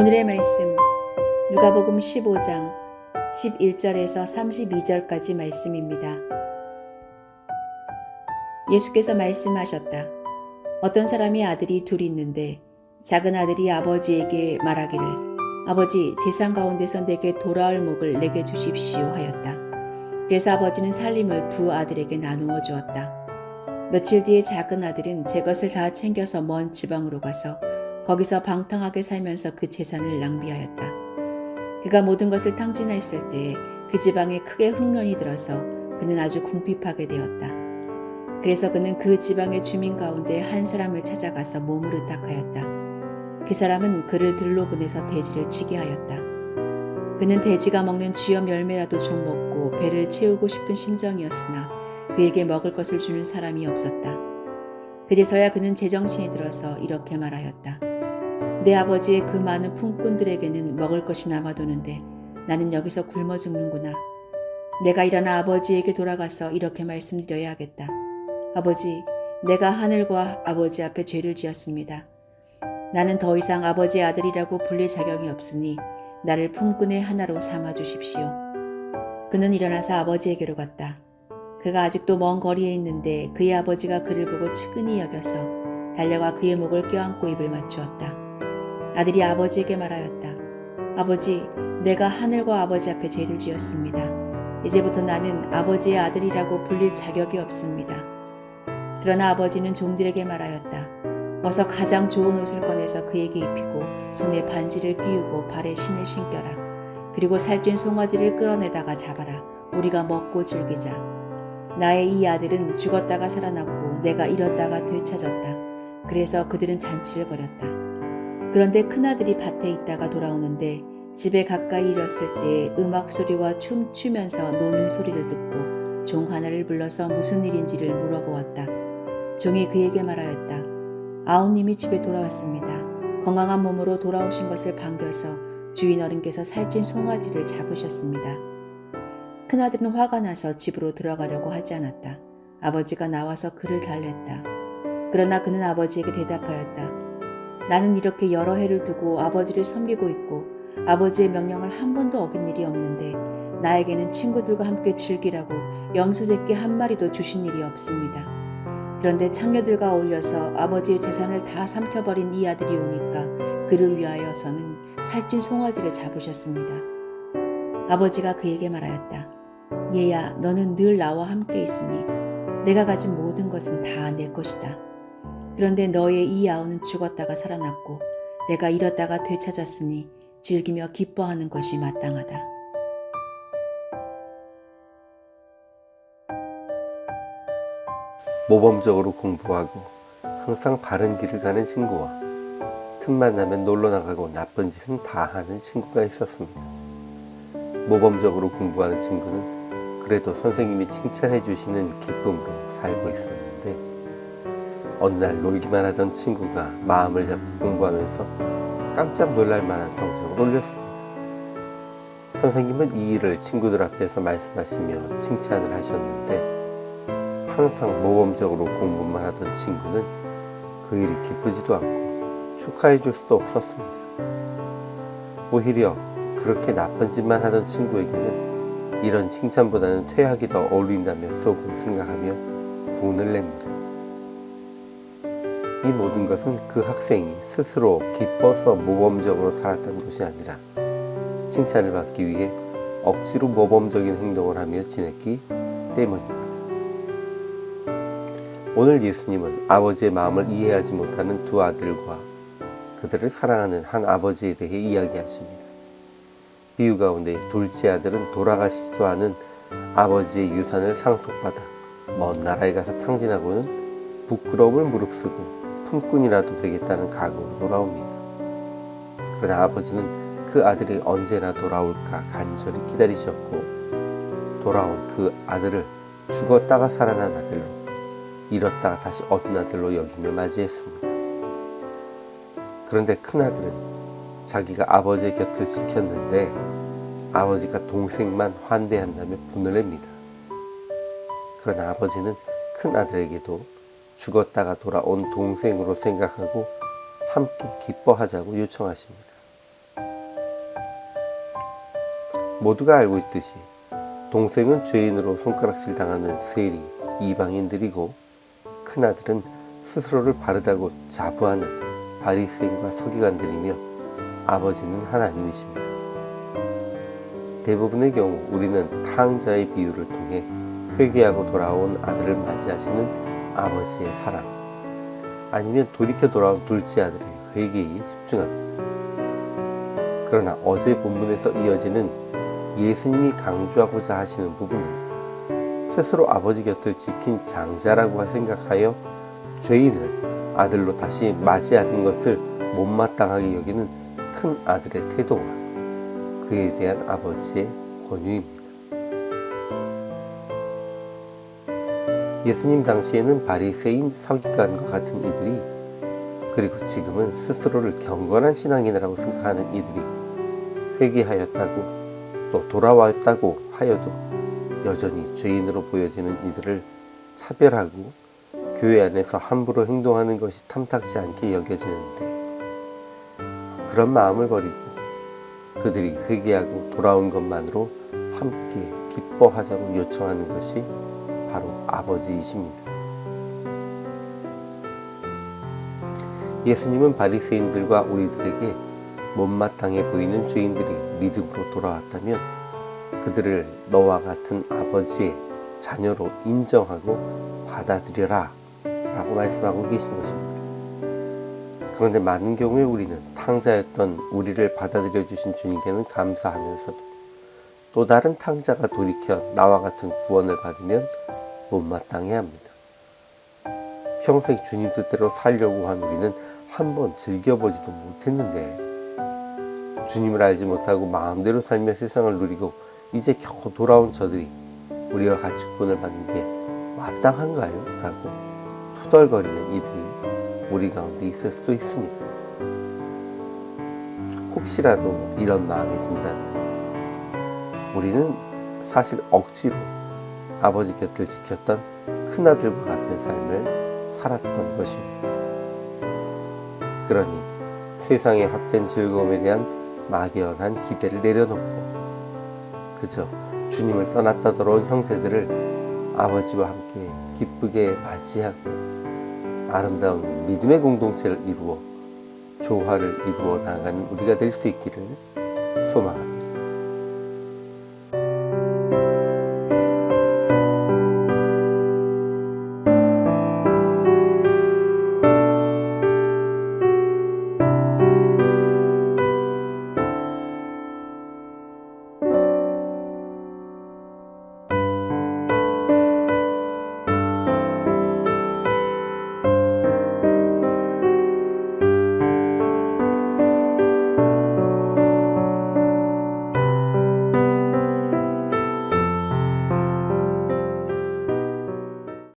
오늘의 말씀 누가복음 15장 11절에서 32절까지 말씀입니다. 예수께서 말씀하셨다. 어떤 사람이 아들이 둘이 있는데 작은 아들이 아버지에게 말하기를 아버지 재산 가운데서 내게 돌아올 목을 내게 주십시오 하였다. 그래서 아버지는 살림을 두 아들에게 나누어 주었다. 며칠 뒤에 작은 아들은 제 것을 다 챙겨서 먼 지방으로 가서 거기서 방탕하게 살면서 그 재산을 낭비하였다. 그가 모든 것을 탕진했을 때에 그 지방에 크게 흉년이 들어서 그는 아주 궁핍하게 되었다. 그래서 그는 그 지방의 주민 가운데 한 사람을 찾아가서 몸을 의탁하였다. 그 사람은 그를 들로 보내서 돼지를 치게 하였다. 그는 돼지가 먹는 쥐염 열매라도 좀 먹고 배를 채우고 싶은 심정이었으나 그에게 먹을 것을 주는 사람이 없었다. 그제서야 그는 제정신이 들어서 이렇게 말하였다. 내 아버지의 그 많은 품꾼들에게는 먹을 것이 남아도는데 나는 여기서 굶어 죽는구나. 내가 일어나 아버지에게 돌아가서 이렇게 말씀드려야겠다. 아버지, 내가 하늘과 아버지 앞에 죄를 지었습니다. 나는 더 이상 아버지의 아들이라고 불릴 자격이 없으니 나를 품꾼의 하나로 삼아 주십시오. 그는 일어나서 아버지에게로 갔다. 그가 아직도 먼 거리에 있는데 그의 아버지가 그를 보고 측은히 여겨서 달려가 그의 목을 껴안고 입을 맞추었다. 아들이 아버지에게 말하였다. 아버지, 내가 하늘과 아버지 앞에 죄를 지었습니다. 이제부터 나는 아버지의 아들이라고 불릴 자격이 없습니다. 그러나 아버지는 종들에게 말하였다. 어서 가장 좋은 옷을 꺼내서 그에게 입히고 손에 반지를 끼우고 발에 신을 신겨라. 그리고 살찐 송아지를 끌어내다가 잡아라. 우리가 먹고 즐기자. 나의 이 아들은 죽었다가 살아났고 내가 잃었다가 되찾았다. 그래서 그들은 잔치를 벌였다. 그런데 큰아들이 밭에 있다가 돌아오는데 집에 가까이 이르렀을 때 음악 소리와 춤추면서 노는 소리를 듣고 종 하나를 불러서 무슨 일인지를 물어보았다. 종이 그에게 말하였다. 아우님이 집에 돌아왔습니다. 건강한 몸으로 돌아오신 것을 반겨서 주인 어른께서 살찐 송아지를 잡으셨습니다. 큰아들은 화가 나서 집으로 들어가려고 하지 않았다. 아버지가 나와서 그를 달랬다. 그러나 그는 아버지에게 대답하였다. 나는 이렇게 여러 해를 두고 아버지를 섬기고 있고 아버지의 명령을 한 번도 어긴 일이 없는데 나에게는 친구들과 함께 즐기라고 염소새끼 한 마리도 주신 일이 없습니다. 그런데 창녀들과 어울려서 아버지의 재산을 다 삼켜버린 이 아들이 오니까 그를 위하여서는 살찐 송아지를 잡으셨습니다. 아버지가 그에게 말하였다. 얘야, 너는 늘 나와 함께 있으니 내가 가진 모든 것은 다 내 것이다. 그런데 너의 이 아우는 죽었다가 살아났고 내가 잃었다가 되찾았으니 즐기며 기뻐하는 것이 마땅하다. 모범적으로 공부하고 항상 바른 길을 가는 친구와 틈만 나면 놀러 나가고 나쁜 짓은 다 하는 친구가 있었습니다. 모범적으로 공부하는 친구는 그래도 선생님이 칭찬해 주시는 기쁨으로 살고 있었는데 어느 날 놀기만 하던 친구가 마음을 잡고 공부하면서 깜짝 놀랄 만한 성적을 올렸습니다. 선생님은 이 일을 친구들 앞에서 말씀하시며 칭찬을 하셨는데 항상 모범적으로 공부만 하던 친구는 그 일이 기쁘지도 않고 축하해 줄 수도 없었습니다. 오히려 그렇게 나쁜 짓만 하던 친구에게는 이런 칭찬보다는 퇴학이 더 어울린다며 속으로 생각하며 분을 냅니다. 이 모든 것은 그 학생이 스스로 기뻐서 모범적으로 살았던 것이 아니라 칭찬을 받기 위해 억지로 모범적인 행동을 하며 지냈기 때문입니다. 오늘 예수님은 아버지의 마음을 이해하지 못하는 두 아들과 그들을 사랑하는 한 아버지에 대해 이야기하십니다. 비유 가운데 둘째 아들은 돌아가시지도 않은 아버지의 유산을 상속받아 먼 나라에 가서 탕진하고는 부끄러움을 무릅쓰고 품꾼이라도 되겠다는 각오로 돌아옵니다. 그러나 아버지는 그 아들이 언제나 돌아올까 간절히 기다리셨고 돌아온 그 아들을 죽었다가 살아난 아들로 잃었다가 다시 얻은 아들로 여기며 맞이했습니다. 그런데 큰아들은 자기가 아버지의 곁을 지켰는데 아버지가 동생만 환대한다며 분을 냅니다. 그러나 아버지는 큰아들에게도 죽었다가 돌아온 동생으로 생각하고 함께 기뻐하자고 요청하십니다. 모두가 알고 있듯이 동생은 죄인으로 손가락질 당하는 세리, 이방인들이고 큰아들은 스스로를 바르다고 자부하는 바리새인과 서기관들이며 아버지는 하나님이십니다. 대부분의 경우 우리는 탕자의 비유를 통해 회개하고 돌아온 아들을 맞이하시는 아버지의 사랑, 아니면 돌이켜 돌아온 둘째 아들의 회개에 집중합니다. 그러나 어제 본문에서 이어지는 예수님이 강조하고자 하시는 부분은 스스로 아버지 곁을 지킨 장자라고 생각하여 죄인을 아들로 다시 맞이하는 것을 못마땅하게 여기는 큰 아들의 태도와 그에 대한 아버지의 권유입니다. 예수님 당시에는 바리새인, 서기관과 같은 이들이, 그리고 지금은 스스로를 경건한 신앙인이라고 생각하는 이들이 회개하였다고 또 돌아왔다고 하여도 여전히 죄인으로 보여지는 이들을 차별하고 교회 안에서 함부로 행동하는 것이 탐탁지 않게 여겨지는데, 그런 마음을 버리고 그들이 회개하고 돌아온 것만으로 함께 기뻐하자고 요청하는 것이 바로 아버지이십니다. 예수님은 바리새인들과 우리들에게 못마땅해 보이는 죄인들이 믿음으로 돌아왔다면 그들을 너와 같은 아버지의 자녀로 인정하고 받아들여라 라고 말씀하고 계신 것입니다. 그런데 많은 경우에 우리는 탕자였던 우리를 받아들여 주신 주님께는 감사하면서도 또 다른 탕자가 돌이켜 나와 같은 구원을 받으면 못마땅해 합니다. 평생 주님 뜻대로 살려고 한 우리는 한번 즐겨보지도 못했는데, 주님을 알지 못하고 마음대로 살며 세상을 누리고 이제 겨우 돌아온 저들이 우리와 같이 구원을 받는 게 마땅한가요? 라고 투덜거리는 이들이 우리 가운데 있을 수도 있습니다. 혹시라도 이런 마음이 든다면 우리는 사실 억지로 아버지 곁을 지켰던 큰아들과 같은 삶을 살았던 것입니다. 그러니 세상의 헛된 즐거움에 대한 막연한 기대를 내려놓고 그저 주님을 떠났다 돌아온 형제들을 아버지와 함께 기쁘게 맞이하고 아름다운 믿음의 공동체를 이루어 조화를 이루어 나가는 우리가 될 수 있기를 소망합니다.